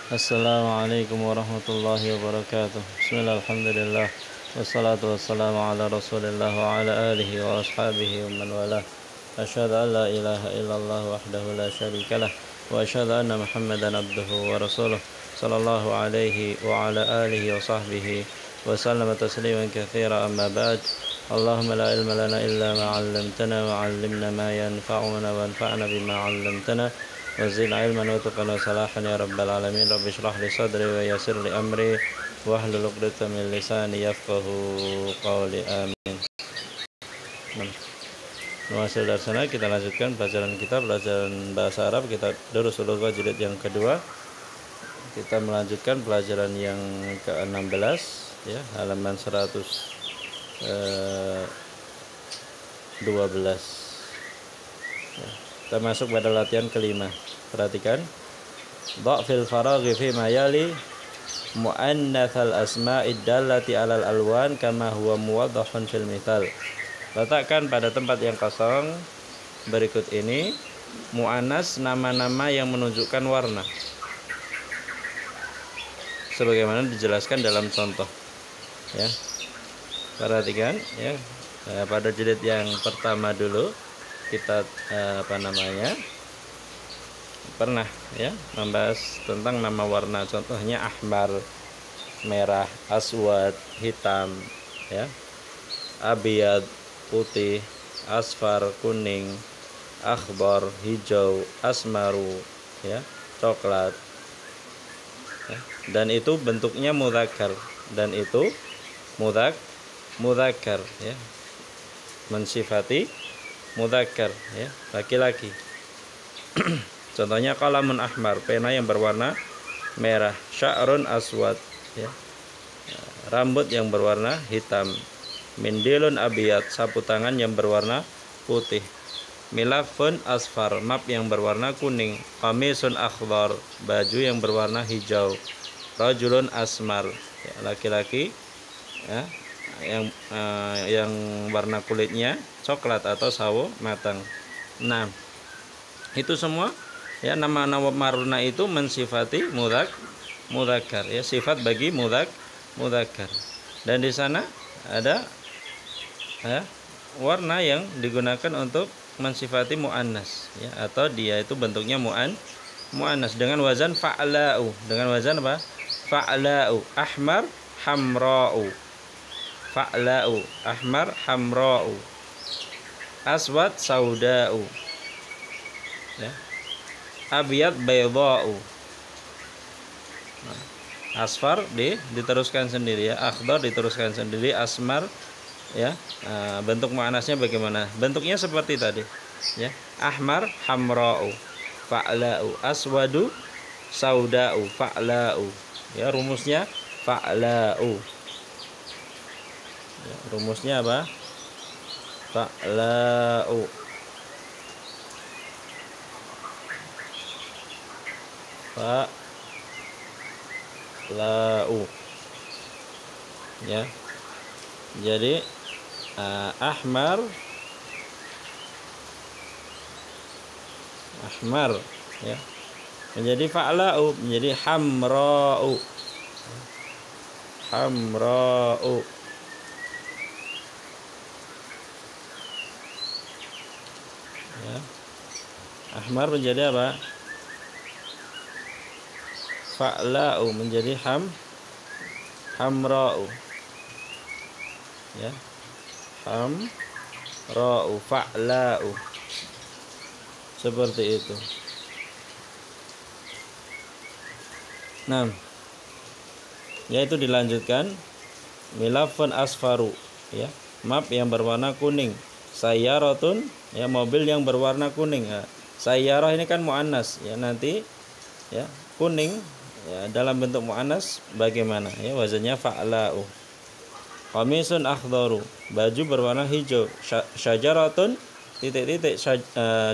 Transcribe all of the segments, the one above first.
Assalamualaikum warahmatullahi wabarakatuh. Bismillah, alhamdulillah, wassalatu wassalamu ala rasulillah wa ala alihi wa ashabihi wa man walah. Asyhadu an la ilaha illallah wahdahu la syarika lah wa asyhadu anna muhammadan abduhu wa rasuluh sallallahu alaihi wa ala alihi wa sahbihi wa sallama tasliman katsira, amma ba'd. Allahumma la ilma lana illa ma 'allamtana wa 'allimna ma yanfa'una wanfa'na bima 'allamtana وزد علما وتقنا وصلاحا يا رب العالمين. رب اشرح لي صدري ويسر لي امري واحلل عقدة من لساني يفقهوا قولي آمين. Hasil dari sana kita lanjutkan pelajaran kita, pelajaran bahasa Arab kita Durusul Lughah jilid yang kedua. Kita melanjutkan pelajaran yang ke-16 ya, halaman 112 ya. Kita masuk pada latihan kelima. Perhatikan. Dha' fil faraghi fi ma yali muannatsal asma'id dallati 'alal alwan kama huwa muwaddahun fil mithal. Letakkan pada tempat yang kosong berikut ini muannas nama-nama yang menunjukkan warna sebagaimana dijelaskan dalam contoh ya. Perhatikan ya. Pada jilid yang pertama dulu kita pernah ya membahas tentang nama warna, contohnya ahmar merah, aswad hitam ya, abiyad putih, asfar kuning, akhbar hijau, asmaru ya coklat ya. Dan itu bentuknya mudzakkar, dan itu mudzakkar ya, mensifati mudzakkar ya, laki-laki. Contohnya qalamun ahmar, pena yang berwarna merah, sya'run aswad ya, rambut yang berwarna hitam, mindilun abiyad, sapu tangan yang berwarna putih, milafun asfar, map yang berwarna kuning, qamisun akhdar, baju yang berwarna hijau, rajulun asmar ya, laki-laki ya, yang warna kulitnya coklat atau sawo matang. Nah, itu semua ya, nama-nama warna itu mensifati mudzakkar ya, sifat bagi mudzakkar. Dan di sana ada ya, warna yang digunakan untuk mensifati muannas ya, atau dia itu bentuknya muannas dengan wazan fa'la'u. Dengan wazan apa? Fa'la'u. Ahmar hamra'u. Fa'la'u ahmar hamra'u, aswad sauda'u ya, abiyad baydha'u. Asfar diteruskan sendiri ya, akhdar diteruskan sendiri, asmar ya. Bentuk muannasnya bagaimana? Bentuknya seperti tadi ya, ahmar hamra'u fa'la'u, aswadu sauda'u fa'la'u ya. Rumusnya fa'la'u ya, rumusnya apa? Fa'la'u. Fa'la'u ya. Jadi ahmar ya menjadi fa'la'u, menjadi hamra'u ya. Ahmar menjadi apa? Fa'la'u menjadi hamra'u ya, hamra'u fa'la'u, seperti itu. Nah, yaitu dilanjutkan milafun asfaru ya, map yang berwarna kuning, sayyaratun ya, mobil yang berwarna kuning ya. Sayyarah ini kan muannas ya, nanti ya kuning ya, dalam bentuk muannas bagaimana ya, wazannya fa'la'u. Qamisun akhdaru, baju berwarna hijau, syajaratun titik-titik,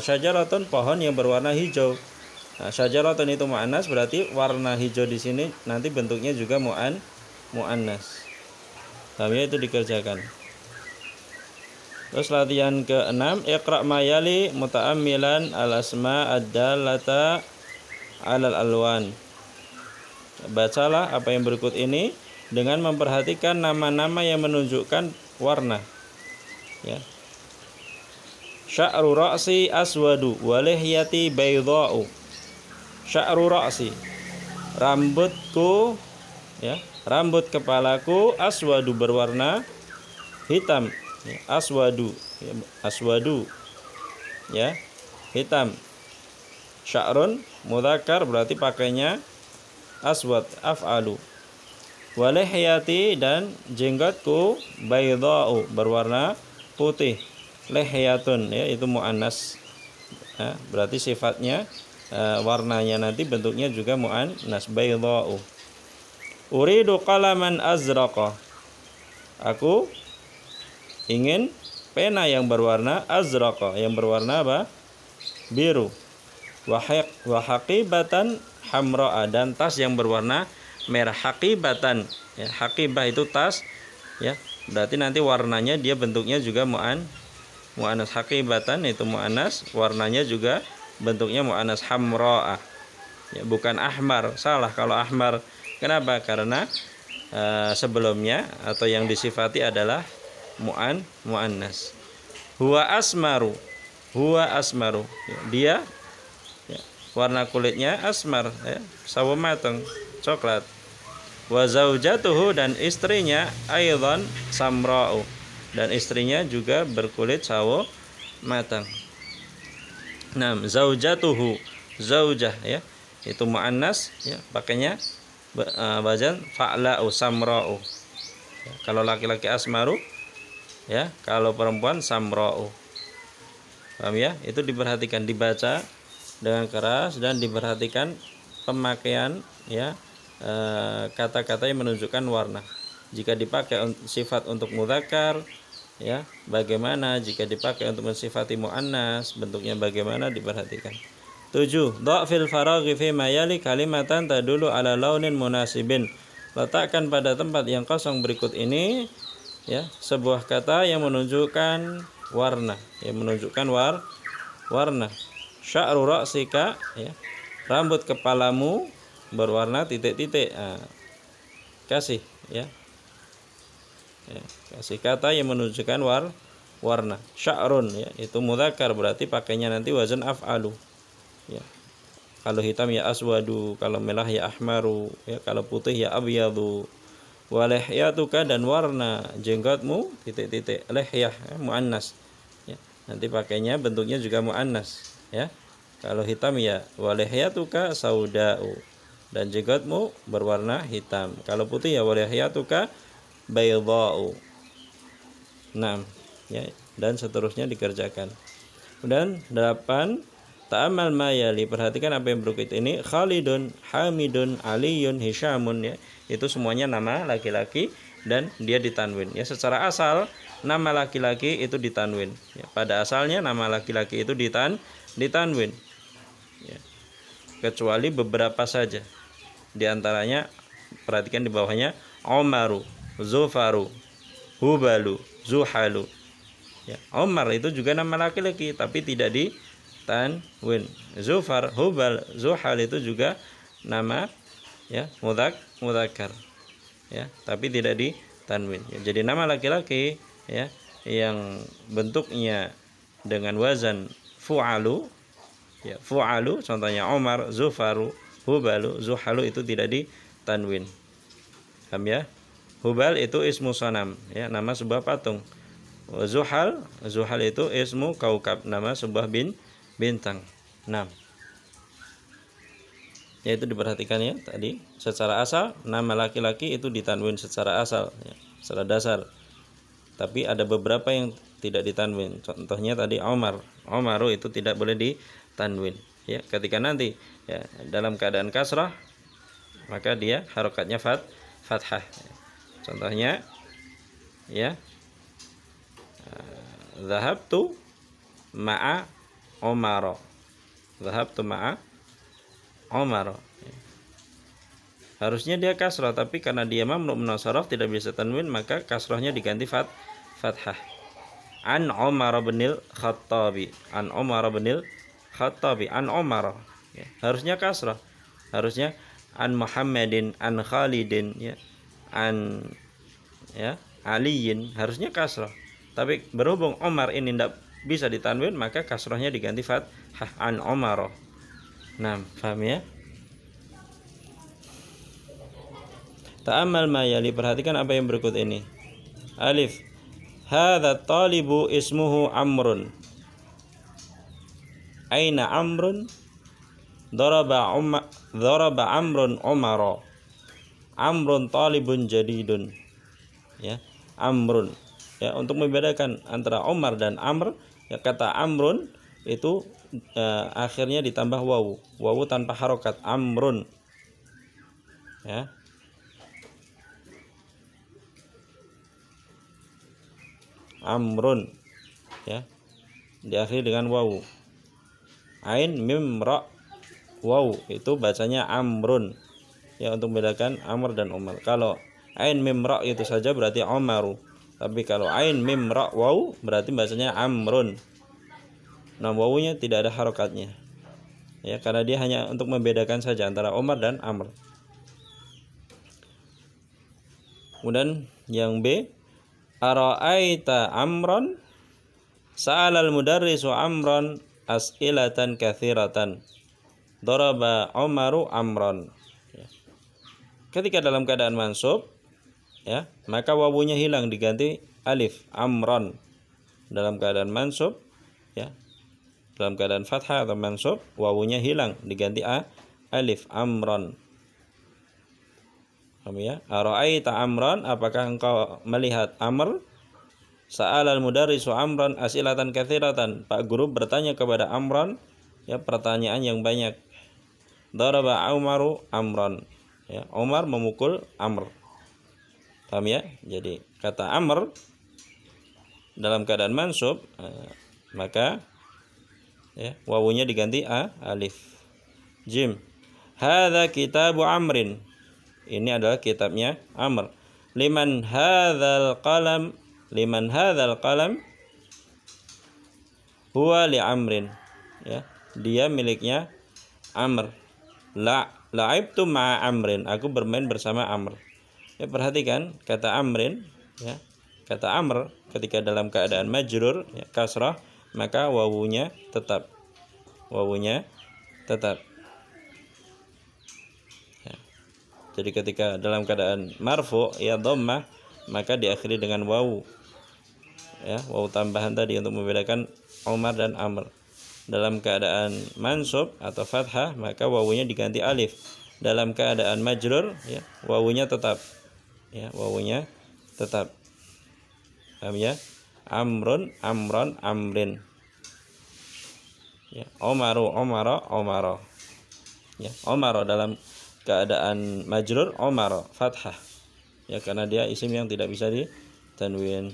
syajaratun pohon yang berwarna hijau. Nah, syajaratun itu muannas, berarti warna hijau di sini nanti bentuknya juga muannas. Kami itu dikerjakan. Terus latihan ke-6, iqra' ma yali muta'ammilan al-asma ad-dallata 'alal alwan. Bacalah apa yang berikut ini dengan memperhatikan nama-nama yang menunjukkan warna. Ya. Sya'ru ra'si aswadu wa lihyati baydha'u. Sya'ru ra'si, rambutku, ya, rambut kepalaku, aswadu berwarna hitam, ya, aswadu, ya, aswadu, ya, hitam. Sya'run mudzakkar berarti pakainya aswad, af'alu. Wa lihyati, dan jenggotku, baydha'u berwarna putih. Lihyatun, ya, itu muannas, ya, berarti sifatnya warnanya nanti bentuknya juga muannas, baydha'u. Uridu qalaman azraqa, aku ingin pena yang berwarna azraqa, yang berwarna apa? Biru. Wa haqibatan hamra'a, dan tas yang berwarna merah. Haqibatan, ya, haqibah itu tas, ya, berarti nanti warnanya dia bentuknya juga muannas. Haqibatan itu muannas, warnanya juga bentuknya muannas, hamra'a, ya, bukan ahmar. Salah kalau ahmar. Kenapa? Karena sebelumnya atau yang disifati adalah muannas. Huwa asmaru, huwa asmaru, ya, dia, ya, warna kulitnya asmar, ya, sawo matang, coklat. Wa zaujatuhu, dan istrinya, aidan samra'u, dan istrinya juga berkulit sawo matang. Nah, zaujatuhu, zaujah, ya, itu muannas, ya, pakainya wazan fa'la'u, samra'u. Ya, kalau laki-laki asmaru, ya, kalau perempuan samra'u. Paham ya? Itu diperhatikan, dibaca dengan keras dan diperhatikan pemakaian, ya, kata-kata yang menunjukkan warna. Jika dipakai sifat untuk mudzakkar, ya, bagaimana? Jika dipakai untuk mensifati muannas, bentuknya bagaimana, diperhatikan. 7. Dha'fil faraghi fi ma yali kalimatan tadulu ala launin munasibin. Letakkan pada tempat yang kosong berikut ini, ya, sebuah kata yang menunjukkan warna, yang menunjukkan warna. Sya'ru ra'sika, ya, rambut kepalamu berwarna titik-titik. Kasih, ya. Ya, kasih kata yang menunjukkan warna. Sya'run, ya, itu mudzakkar berarti pakainya nanti wazan af'alu. Ya. Kalau hitam ya aswadu, kalau merah ya ahmaru, ya, kalau putih ya abyadu. Wa lihyatuka, dan warna jenggotmu titik-titik. Lihyah, ya, muannas, ya. Nanti pakainya bentuknya juga muannas, ya. Kalau hitam ya wa lihyatuka sauda'u, dan jenggotmu berwarna hitam. Kalau putih ya wa lihyatuka baydha'u. Nah, ya, dan seterusnya dikerjakan. Dan 8. Ta'amal ma yali, perhatikan apa yang berikut ini. Khalidun, Hamidun, Aliyun, Hisyamun, ya, itu semuanya nama laki-laki dan dia ditanwin, ya. Secara asal nama laki-laki itu ditanwin, ya. Pada asalnya nama laki-laki itu ditanwin, ya. Kecuali beberapa saja. Di antaranya perhatikan di bawahnya Omaru, Zufaru, Hubalu, Zuhalu, ya. Omar itu juga nama laki-laki tapi tidak ditanwin. Zufar, Hubal, Zuhal itu juga nama, ya, mudzakkar, ya, tapi tidak ditanwin, ya. Jadi nama laki-laki, ya, yang bentuknya dengan wazan fu'alu, ya, fu'alu, contohnya Omar, Zufaru, Hubalu, Zuhalu, itu tidak ditanwin. Paham ya? Hubal itu ismu sonam, ya, nama sebuah patung. Zuhal itu ismu kaukab, nama sebuah bintang. 6. Yaitu diperhatikan, ya, tadi secara asal nama laki-laki itu ditanwin secara asal, ya, secara dasar. Tapi ada beberapa yang tidak ditanwin. Contohnya tadi Omaru itu tidak boleh ditanwin, ya. Ketika nanti, ya, dalam keadaan kasrah maka dia harokatnya fathah. Contohnya, ya, Zahabtu ma'a Omaro. Zahabtu ma'a Omaro. Harusnya dia kasrah, tapi karena dia mamnu min as-sarf tidak bisa tanwin, maka kasrahnya diganti fathah. An Umar binil Khattabi. An Umar binil Khattabi. An Umar. Ya, harusnya kasrah. Harusnya an Muhammadin, an Khalidin, ya, an, ya, Aliyin, harusnya kasrah. Tapi berhubung Omar ini tidak bisa ditanwin, maka kasrahnya diganti fathah, an Omar. Nah, paham ya? Ta'ammal ma yali, perhatikan apa yang berikut ini. Alif, hadza talibu ismuhu Amrun. Aina Amrun? Daraba Amrun Umara. Amrun talibun jadidun. Ya, Amrun. Ya, untuk membedakan antara Umar dan Amr, ya, kata Amrun itu akhirnya ditambah wawu. Wawu tanpa harokat, Amrun. Ya. Amrun, ya, diakhiri dengan wawu. Ain mim ra waw, itu bacanya Amrun, ya, untuk membedakan Amr dan Umar. Kalau ain mim ra itu saja berarti Umaru, tapi kalau ain mim ra waw berarti bacanya Amrun. Nah, wawunya tidak ada harokatnya, ya, karena dia hanya untuk membedakan saja antara Umar dan Amr. Kemudian yang B, ara'aita Amran, sa'alal mudarrisu Amran as'ilatan katsiratan. Daraba Umaru Amran. Ya. Ketika dalam keadaan mansub, ya, maka wawunya hilang diganti alif, Amran. Dalam keadaan mansub, ya, dalam keadaan fathah atau mansub, wawunya hilang diganti alif, Amran. Paham ya? Ara'aita Amran, apakah engkau melihat Amr? Sa'alal mudarrisu Amran as'ilatan katsiratan. Pak guru bertanya kepada Amran, ya, pertanyaan yang banyak. Daraba Umaru Amran. Ya, Umar memukul Amr. Paham ya? Jadi kata Amr dalam keadaan mansub, maka, ya, wawunya diganti alif. Jim, hadza kitabu Amrin. Ini adalah kitabnya Amr. Liman hadzal qalam? Liman hadzal qalam? Huwa li Amrin. Ya, dia miliknya Amr. La'ibtu ma'a Amrin, aku bermain bersama Amr. Ya, perhatikan kata Amrin, ya, kata Amr ketika dalam keadaan majrur, ya, kasrah, maka wawunya tetap. Wawunya tetap. Ya. Jadi ketika dalam keadaan marfu, ya, dhammah, maka diakhiri dengan wawu. Ya, wawu tambahan tadi untuk membedakan Umar dan Amr. Dalam keadaan mansub atau fathah, maka wawunya diganti alif. Dalam keadaan majrur, ya, wawunya tetap. Ya, wawunya tetap. Paham ya? Amrun, Amron, Amrin. Ya, Umaru, Umara, Umara. Ya, Umara dalam keadaan majrur, Umara, fathah. Ya, karena dia isim yang tidak bisa ditanwin.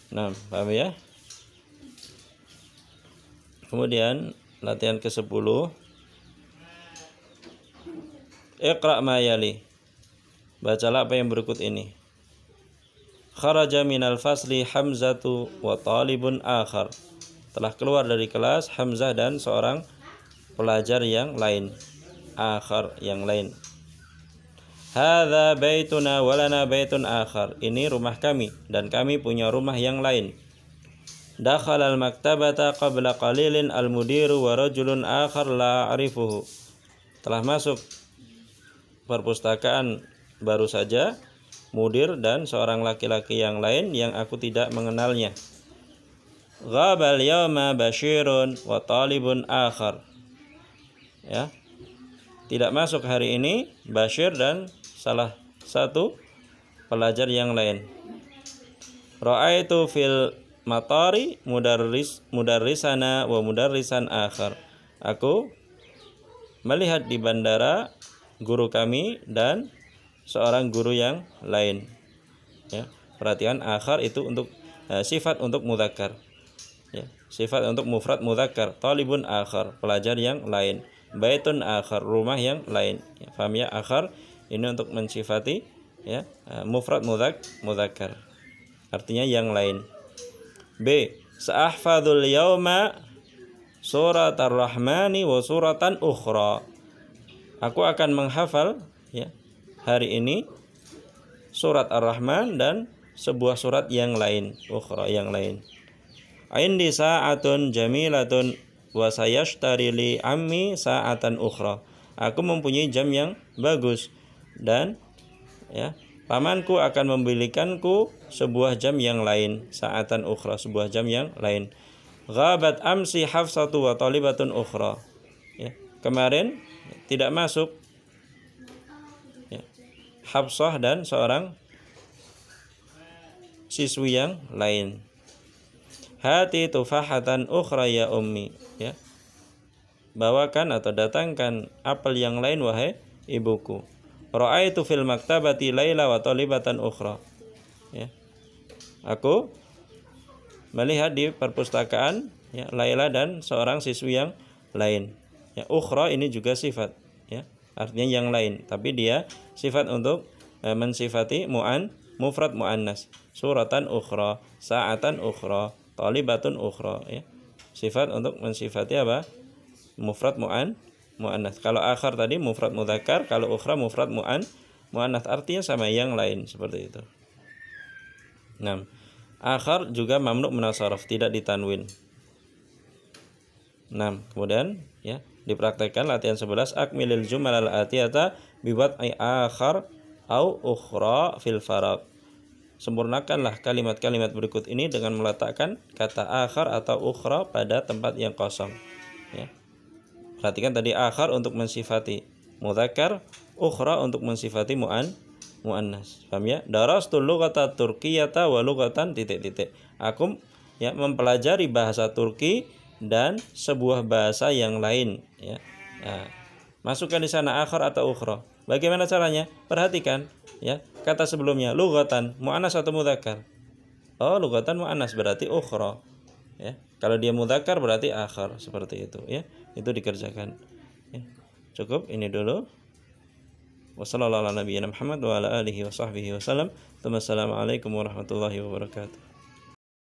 Nah, paham ya? Kemudian latihan ke-10. Iqra' ma yali. Bacalah apa yang berikut ini. Kharaja minal fasli Hamzatu wa talibun akhar. Telah keluar dari kelas Hamzah dan seorang pelajar yang lain. Akhar, yang lain. Hadza baituna wa lana baitun akhar. Ini rumah kami dan kami punya rumah yang lain. Dakhala al-maktabata qabla qalilin al-mudiru wa rajulun akhar la a'rifuhu. Telah masuk perpustakaan baru saja mudir dan seorang laki-laki yang lain yang aku tidak mengenalnya. Ghabal yawma Bashirun wa talibun akhar. Ya. Tidak masuk hari ini Bashir dan salah satu pelajar yang lain. Ra'aitu fil matari mudarrisana wa mudarrisan akhar. Aku melihat di bandara guru kami dan seorang guru yang lain. Ya, perhatikan akhar itu untuk sifat untuk mudzakkar. Ya, sifat untuk mufrad mudzakkar. Talibun akhar, pelajar yang lain. Baitun akhar, rumah yang lain. Ya, paham ya? Akhar ini untuk mensifati, ya, mufrad mudzakkar. Artinya yang lain. B. Sa'ahfadzul yawma surat ar-Rahmani wa suratan ukhra. Aku akan menghafal ya hari ini surat Ar-Rahman dan sebuah surat yang lain, ukhra yang lain. Indi sa'atun jamilatun wa sayashtari li ammi sa'atan ukhra. Aku mempunyai jam yang bagus dan ya, pamanku akan membelikanku sebuah jam yang lain, sa'atan ukhra, sebuah jam yang lain. Ghabat amsi Hafsatu wa talibatun ukhra. Ya, kemarin tidak masuk ya, Hafsah dan seorang siswi yang lain. Hati tufahatan ukhra ya ummi, ya. Bawakan atau datangkan apel yang lain wahai ibuku. Ra'aitu fil maktabati Laila wa talibatan ukhra. Ya. Aku melihat di perpustakaan ya, Laila dan seorang siswi yang lain. Ya, ukhra ini juga sifat, ya. Artinya yang lain, tapi dia sifat untuk mensifati mufrad muannas. Suratan ukhra, sa'atan ukhra, talibatun ukhra, ya. Sifat untuk mensifati apa? Mufrad muannas. Kalau akhar tadi mufrad mudzakkar, kalau ukhra mufrad muannas, artinya sama yang lain, seperti itu. 6. Akhar juga mamnu' minal sharaf, tidak ditanwin. 6. Kemudian ya, dipraktekkan latihan 11, akmilil jumal al-atiyata biwad'i akhar au ukhra fil faraq. Sempurnakanlah kalimat-kalimat berikut ini dengan meletakkan kata akhar atau ukhra pada tempat yang kosong. Ya. Perhatikan tadi akhar untuk mensifati mudzakkar, ukhra untuk mensifati muannas. Paham ya? Darastul lughata turkiyata wa lughatan titik-titik. Aku ya mempelajari bahasa Turki dan sebuah bahasa yang lain, ya. Nah, masukkan di sana akhar atau ukhra. Bagaimana caranya? Perhatikan ya, kata sebelumnya lughatan muannas atau mudzakkar? Oh, lughatan muannas berarti ukhra. Ya. Kalau dia mudzakkar berarti akhar, seperti itu ya. Itu dikerjakan. Ya. Cukup ini dulu. Wassalamualaikum warahmatullahi wabarakatuh.